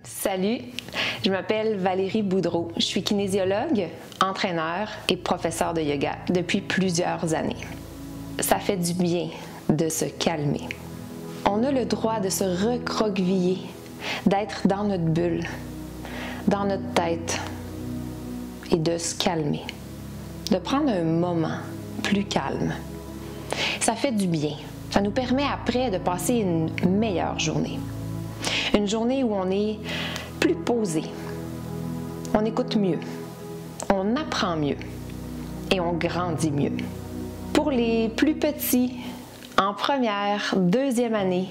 Salut, je m'appelle Valérie Boudreau. Je suis kinésiologue, entraîneur et professeure de yoga depuis plusieurs années. Ça fait du bien de se calmer. On a le droit de se recroqueviller, d'être dans notre bulle, dans notre tête et de se calmer, de prendre un moment plus calme. Ça fait du bien. Ça nous permet après de passer une meilleure journée. Une journée où on est plus posé, on écoute mieux, on apprend mieux et on grandit mieux. Pour les plus petits, en première, deuxième année,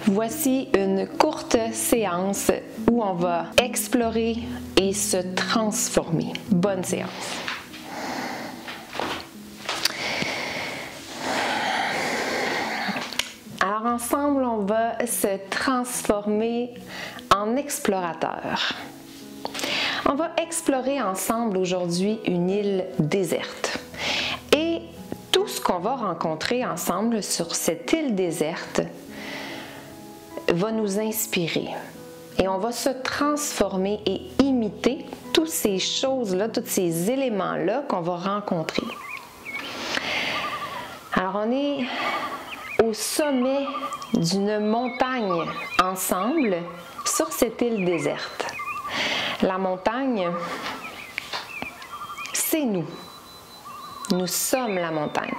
voici une courte séance où on va explorer et se transformer. Bonne séance! Alors ensemble, on va se transformer en explorateur. On va explorer ensemble aujourd'hui une île déserte. Et tout ce qu'on va rencontrer ensemble sur cette île déserte va nous inspirer. Et on va se transformer et imiter toutes ces choses-là, tous ces éléments-là qu'on va rencontrer. Alors on est au sommet d'une montagne ensemble sur cette île déserte. La montagne, c'est nous. Nous sommes la montagne.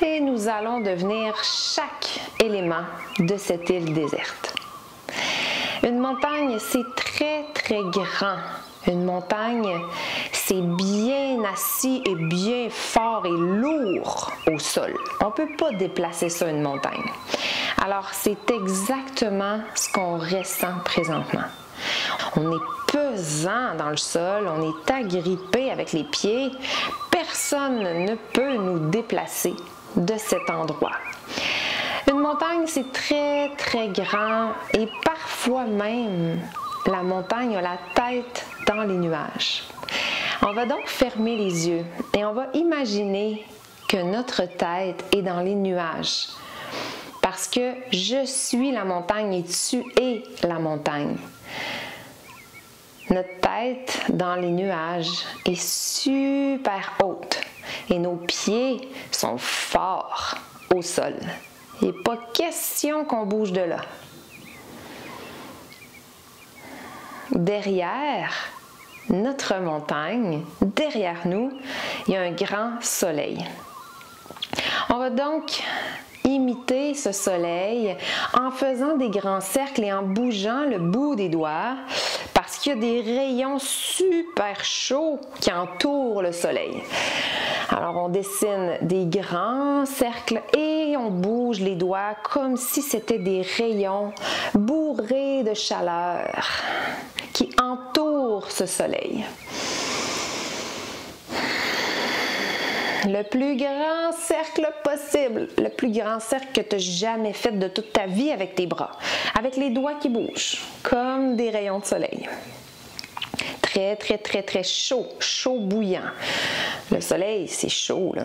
Et nous allons devenir chaque élément de cette île déserte. Une montagne, c'est très, très grand. Une montagne, c'est bien assis et bien fort et lourd au sol. On ne peut pas déplacer ça, une montagne. Alors, c'est exactement ce qu'on ressent présentement. On est pesant dans le sol, on est agrippé avec les pieds. Personne ne peut nous déplacer de cet endroit. Une montagne, c'est très, très grand et parfois même, la montagne a la tête dans les nuages. On va donc fermer les yeux et on va imaginer que notre tête est dans les nuages. Parce que je suis la montagne et tu es la montagne. Notre tête dans les nuages est super haute et nos pieds sont forts au sol. Il n'est pas question qu'on bouge de là. Derrière notre montagne, derrière nous, il y a un grand soleil. On va donc imiter ce soleil en faisant des grands cercles et en bougeant le bout des doigts parce qu'il y a des rayons super chauds qui entourent le soleil. Alors on dessine des grands cercles et on bouge les doigts comme si c'était des rayons bourrés de chaleur qui entourent ce soleil. Le plus grand cercle possible, le plus grand cercle que tu as jamais fait de toute ta vie avec tes bras, avec les doigts qui bougent, comme des rayons de soleil. Très, très, très, très chaud, chaud bouillant. Le soleil, c'est chaud, là.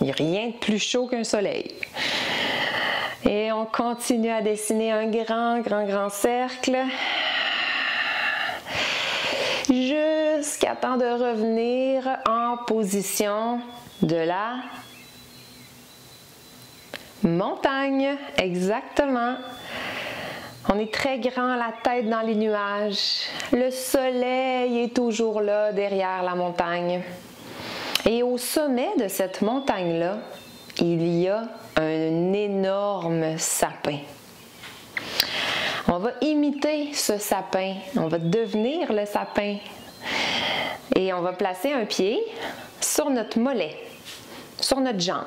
Il n'y a rien de plus chaud qu'un soleil. Et on continue à dessiner un grand cercle jusqu'à temps de revenir en position de la montagne. Exactement. On est très grand, la tête dans les nuages. Le soleil est toujours là derrière la montagne. Et au sommet de cette montagne-là, il y a un énorme sapin. On va imiter ce sapin, on va devenir le sapin. Et on va placer un pied sur notre mollet, sur notre jambe.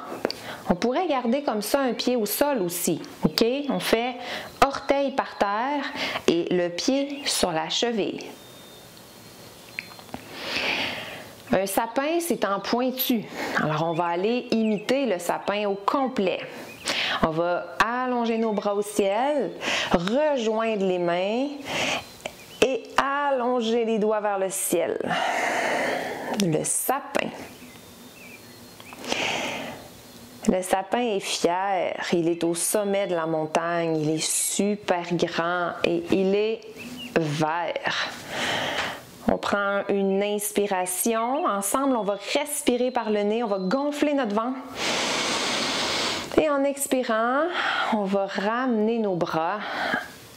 On pourrait garder comme ça un pied au sol aussi, ok? On fait orteil par terre et le pied sur la cheville. Un sapin, c'est en pointu. Alors, on va aller imiter le sapin au complet. On va allonger nos bras au ciel, rejoindre les mains et allonger les doigts vers le ciel. Le sapin. Le sapin est fier, il est au sommet de la montagne, il est super grand et il est vert. On prend une inspiration. Ensemble, on va respirer par le nez. On va gonfler notre ventre. Et en expirant, on va ramener nos bras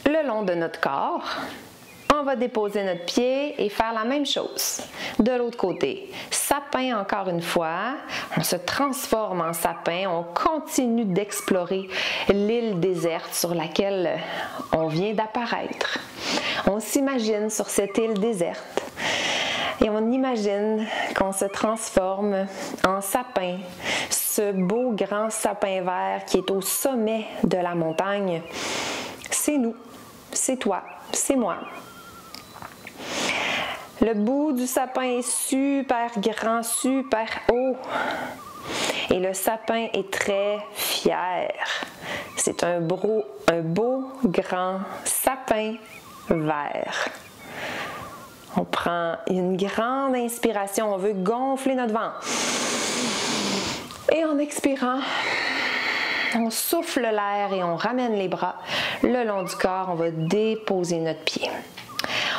le long de notre corps. On va déposer notre pied et faire la même chose de l'autre côté. Sapin encore une fois, on se transforme en sapin, on continue d'explorer l'île déserte sur laquelle on vient d'apparaître. On s'imagine sur cette île déserte et on imagine qu'on se transforme en sapin, ce beau grand sapin vert qui est au sommet de la montagne. C'est nous, c'est toi, c'est moi. Le bout du sapin est super grand, super haut. Et le sapin est très fier. C'est un beau grand sapin vert. On prend une grande inspiration. On veut gonfler notre ventre. Et en expirant, on souffle l'air et on ramène les bras le long du corps. On va déposer notre pied.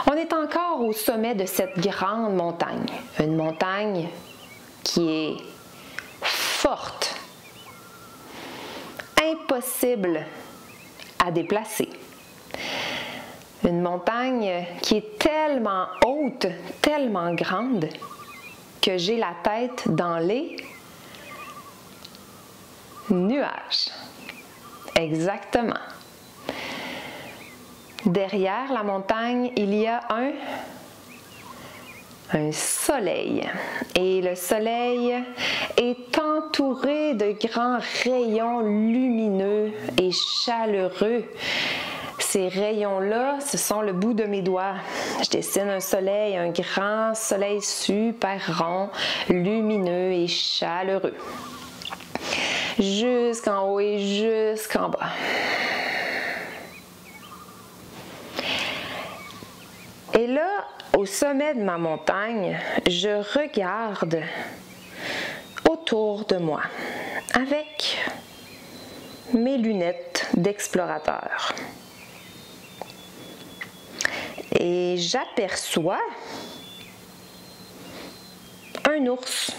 On est encore au sommet de cette grande montagne. Une montagne qui est forte, impossible à déplacer. Une montagne qui est tellement haute, tellement grande, que j'ai la tête dans les nuages. Exactement. Derrière la montagne, il y a un soleil. Et le soleil est entouré de grands rayons lumineux et chaleureux. Ces rayons-là, ce sont le bout de mes doigts. Je dessine un soleil, un grand soleil super rond, lumineux et chaleureux. Jusqu'en haut et jusqu'en bas. Et là, au sommet de ma montagne, je regarde autour de moi avec mes lunettes d'explorateur. Et j'aperçois un ours.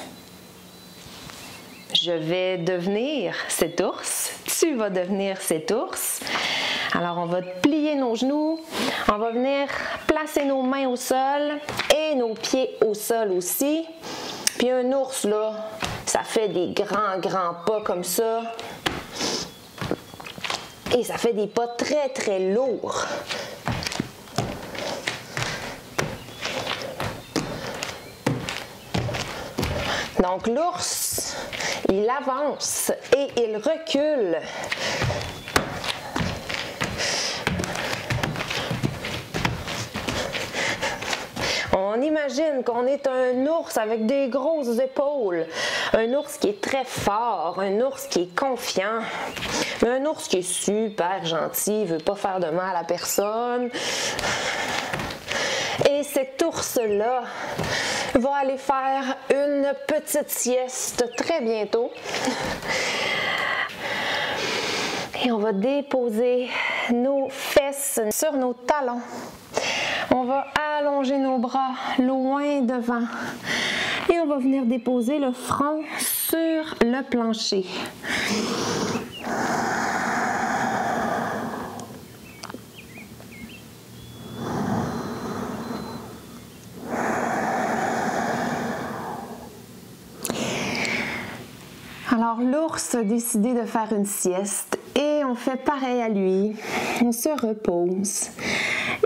Je vais devenir cet ours. Tu vas devenir cet ours. Alors, on va plier nos genoux. On va venir placer nos mains au sol et nos pieds au sol aussi. Puis un ours, là, ça fait des grands pas comme ça. Et ça fait des pas très lourds. Donc l'ours, il avance et il recule. On imagine qu'on est un ours avec des grosses épaules, un ours qui est très fort, un ours qui est confiant, un ours qui est super gentil, il veut pas faire de mal à personne. Et cet ours-là va aller faire une petite sieste très bientôt. Et on va déposer nos fesses sur nos talons. On va allonger nos bras loin devant. Et on va venir déposer le front sur le plancher. Alors l'ours a décidé de faire une sieste et on fait pareil à lui. On se repose.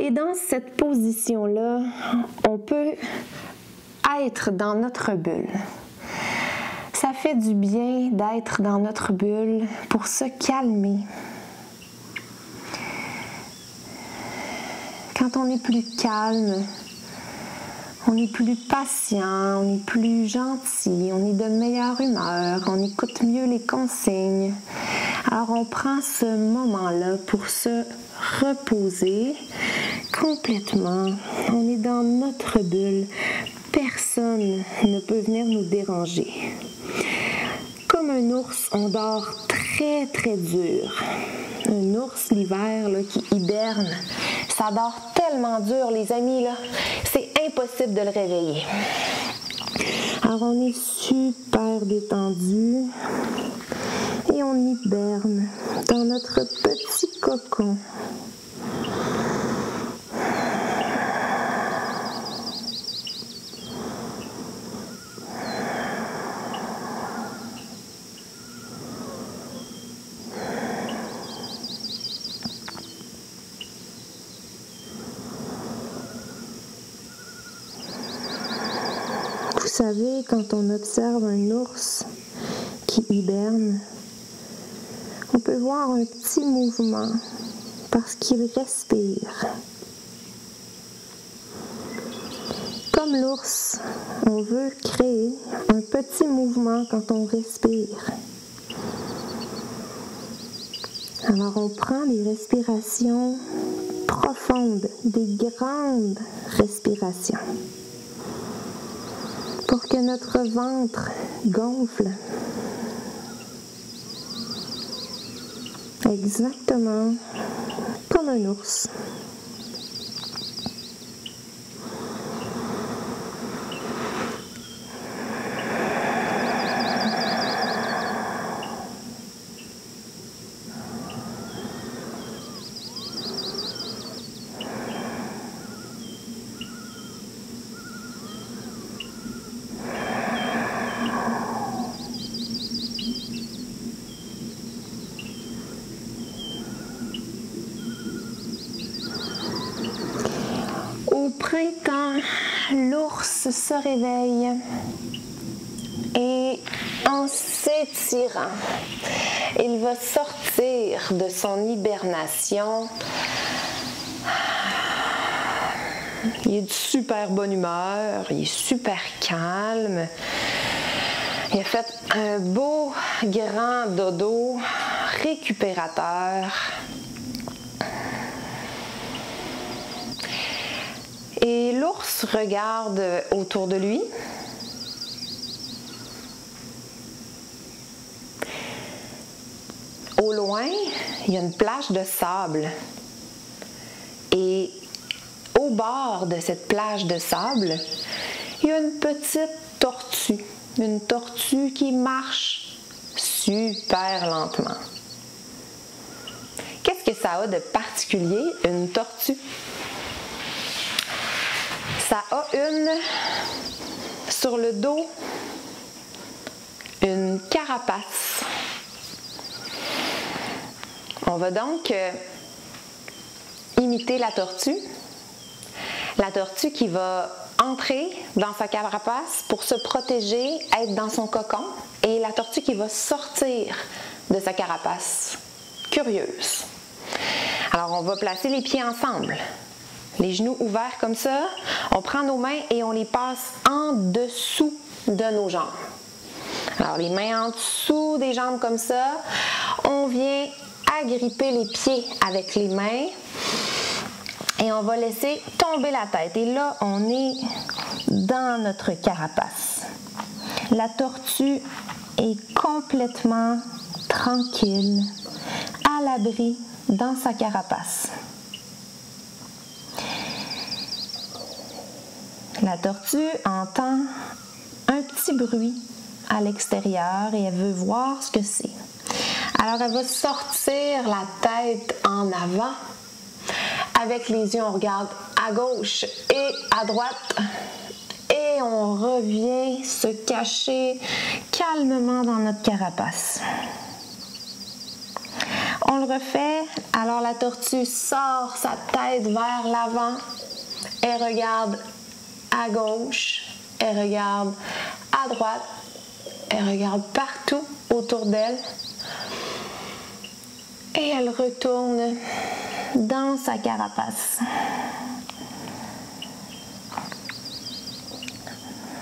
Et dans cette position-là, on peut être dans notre bulle. Ça fait du bien d'être dans notre bulle pour se calmer. Quand on est plus calme, on est plus patient, on est plus gentil, on est de meilleure humeur, on écoute mieux les consignes. Alors on prend ce moment-là pour se reposer complètement. On est dans notre bulle. Personne ne peut venir nous déranger. Comme un ours, on dort très dur. Un ours l'hiver là, qui hiberne, Ça dort tellement dur, les amis, là. C'est impossible de le réveiller. Alors, on est super détendu et on hiberne dans notre petit cocon. Vous savez, quand on observe un ours qui hiberne, on peut voir un petit mouvement parce qu'il respire. Comme l'ours, on veut créer un petit mouvement quand on respire. Alors on prend des respirations profondes, des grandes respirations, pour que notre ventre gonfle. Exactement comme un ours. Au printemps, l'ours se réveille et en s'étirant, il va sortir de son hibernation. Il est de super bonne humeur, il est super calme. Il a fait un beau grand dodo récupérateur. Et l'ours regarde autour de lui. Au loin, il y a une plage de sable. Et au bord de cette plage de sable, il y a une petite tortue. Une tortue qui marche super lentement. Qu'est-ce que ça a de particulier, une tortue? Ça a sur le dos, une carapace. On va donc imiter la tortue. La tortue qui va entrer dans sa carapace pour se protéger, être dans son cocon, et la tortue qui va sortir de sa carapace, curieuse. Alors, on va placer les pieds ensemble. Les genoux ouverts comme ça, on prend nos mains et on les passe en dessous de nos jambes. Alors, les mains en dessous des jambes comme ça, on vient agripper les pieds avec les mains et on va laisser tomber la tête. Et là, on est dans notre carapace. La tortue est complètement tranquille, à l'abri dans sa carapace. La tortue entend un petit bruit à l'extérieur et elle veut voir ce que c'est. Alors elle va sortir la tête en avant. Avec les yeux, on regarde à gauche et à droite. Et on revient se cacher calmement dans notre carapace. On le refait. Alors la tortue sort sa tête vers l'avant. Elle regarde à gauche, elle regarde à droite, elle regarde partout autour d'elle et elle retourne dans sa carapace.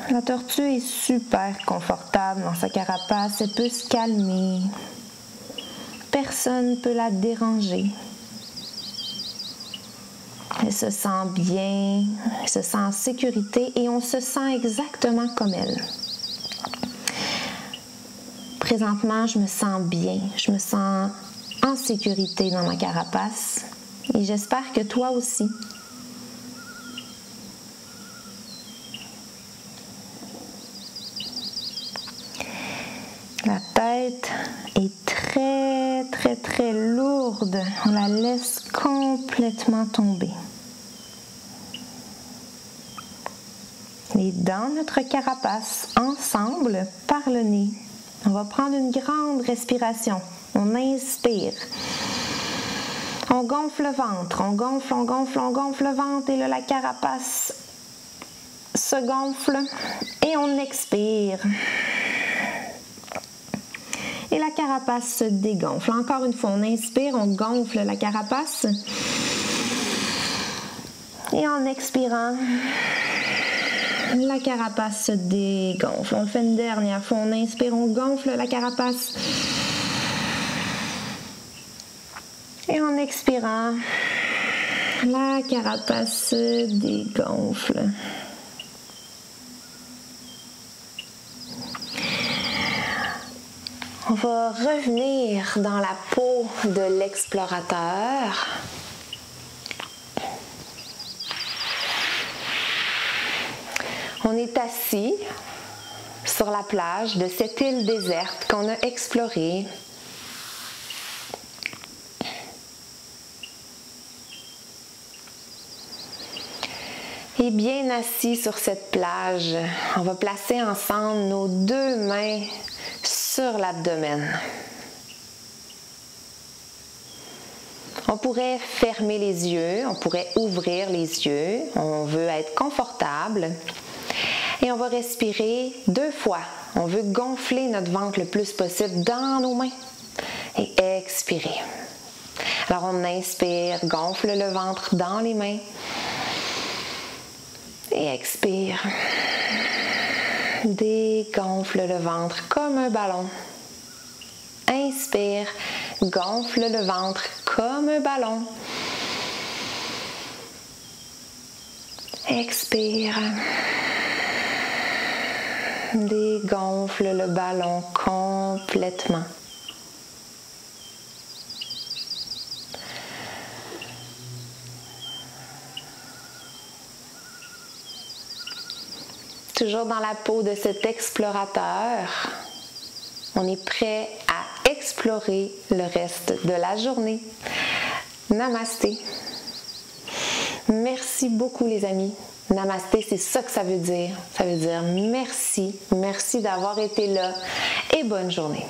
La tortue est super confortable dans sa carapace, elle peut se calmer, personne ne peut la déranger. Elle se sent bien, elle se sent en sécurité et on se sent exactement comme elle. Présentement, je me sens bien, je me sens en sécurité dans ma carapace Et j'espère que toi aussi. La tête est très, très, très lourde. On la laisse complètement tomber. Et dans notre carapace, ensemble, par le nez, on va prendre une grande respiration. On inspire. On gonfle le ventre. On gonfle, on gonfle, on gonfle le ventre. Et là, la carapace se gonfle. Et on expire. Et la carapace se dégonfle. Encore une fois, on inspire, on gonfle la carapace. Et en expirant, la carapace se dégonfle. On le fait une dernière fois. On inspire, on gonfle la carapace. Et en expirant, la carapace se dégonfle. On va revenir dans la peau de l'explorateur. On est assis sur la plage de cette île déserte qu'on a explorée. Et bien assis sur cette plage, on va placer ensemble nos deux mains sur l'abdomen. On pourrait fermer les yeux, on pourrait ouvrir les yeux. On veut être confortable. Et on va respirer 2 fois. On veut gonfler notre ventre le plus possible dans nos mains. Et expirer. Alors on inspire, gonfle le ventre dans les mains. Et expire. Dégonfle le ventre comme un ballon. Inspire, gonfle le ventre comme un ballon. Expire. Dégonfle le ballon complètement. Toujours dans la peau de cet explorateur, on est prêt à explorer le reste de la journée. Namasté. Merci beaucoup les amis. Namasté, c'est ça que ça veut dire. Ça veut dire merci, merci d'avoir été là et bonne journée.